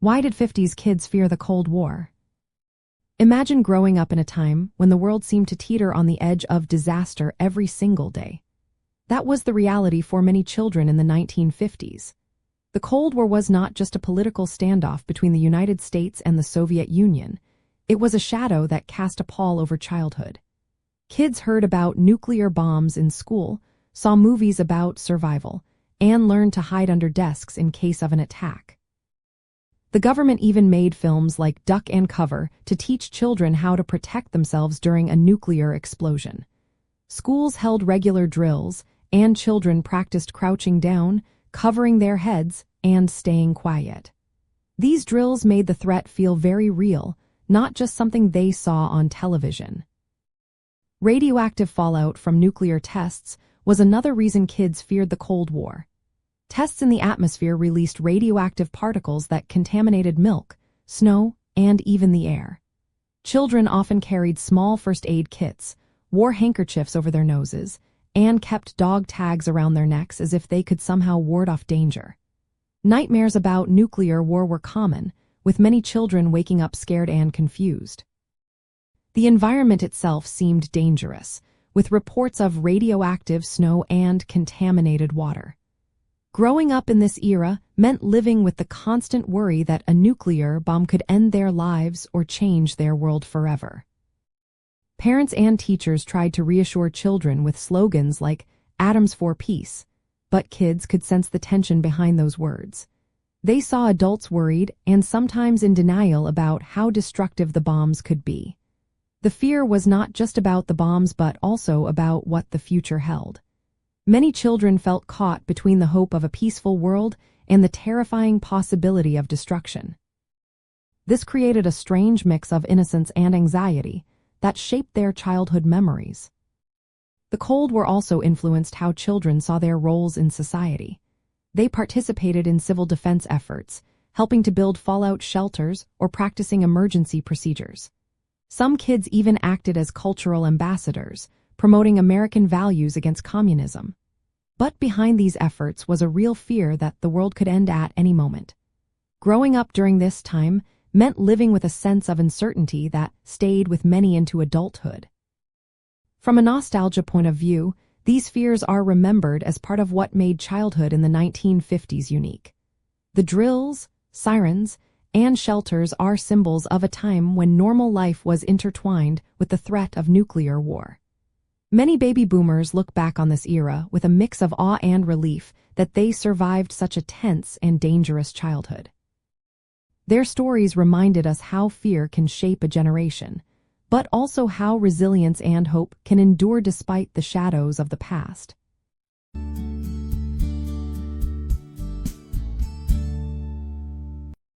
Why did 50s kids fear the Cold War? Imagine growing up in a time when the world seemed to teeter on the edge of disaster every single day. That was the reality for many children in the 1950s. The Cold War was not just a political standoff between the United States and the Soviet Union. It was a shadow that cast a pall over childhood. Kids heard about nuclear bombs in school, saw movies about survival, and learned to hide under desks in case of an attack. The government even made films like Duck and Cover to teach children how to protect themselves during a nuclear explosion. Schools held regular drills, and children practiced crouching down, covering their heads, and staying quiet. These drills made the threat feel very real, not just something they saw on television. Radioactive fallout from nuclear tests was another reason kids feared the Cold War. Tests in the atmosphere released radioactive particles that contaminated milk, snow, and even the air. Children often carried small first aid kits, wore handkerchiefs over their noses, and kept dog tags around their necks as if they could somehow ward off danger. Nightmares about nuclear war were common, with many children waking up scared and confused. The environment itself seemed dangerous, with reports of radioactive snow and contaminated water. Growing up in this era meant living with the constant worry that a nuclear bomb could end their lives or change their world forever. Parents and teachers tried to reassure children with slogans like "Atoms for Peace," but kids could sense the tension behind those words. They saw adults worried and sometimes in denial about how destructive the bombs could be. The fear was not just about the bombs but also about what the future held. Many children felt caught between the hope of a peaceful world and the terrifying possibility of destruction. This created a strange mix of innocence and anxiety that shaped their childhood memories. The Cold War also influenced how children saw their roles in society. They participated in civil defense efforts, helping to build fallout shelters or practicing emergency procedures. Some kids even acted as cultural ambassadors, promoting American values against communism. But behind these efforts was a real fear that the world could end at any moment. Growing up during this time meant living with a sense of uncertainty that stayed with many into adulthood. From a nostalgia point of view, these fears are remembered as part of what made childhood in the 1950s unique. The drills, sirens, and shelters are symbols of a time when normal life was intertwined with the threat of nuclear war. Many baby boomers look back on this era with a mix of awe and relief that they survived such a tense and dangerous childhood. Their stories reminded us how fear can shape a generation, but also how resilience and hope can endure despite the shadows of the past.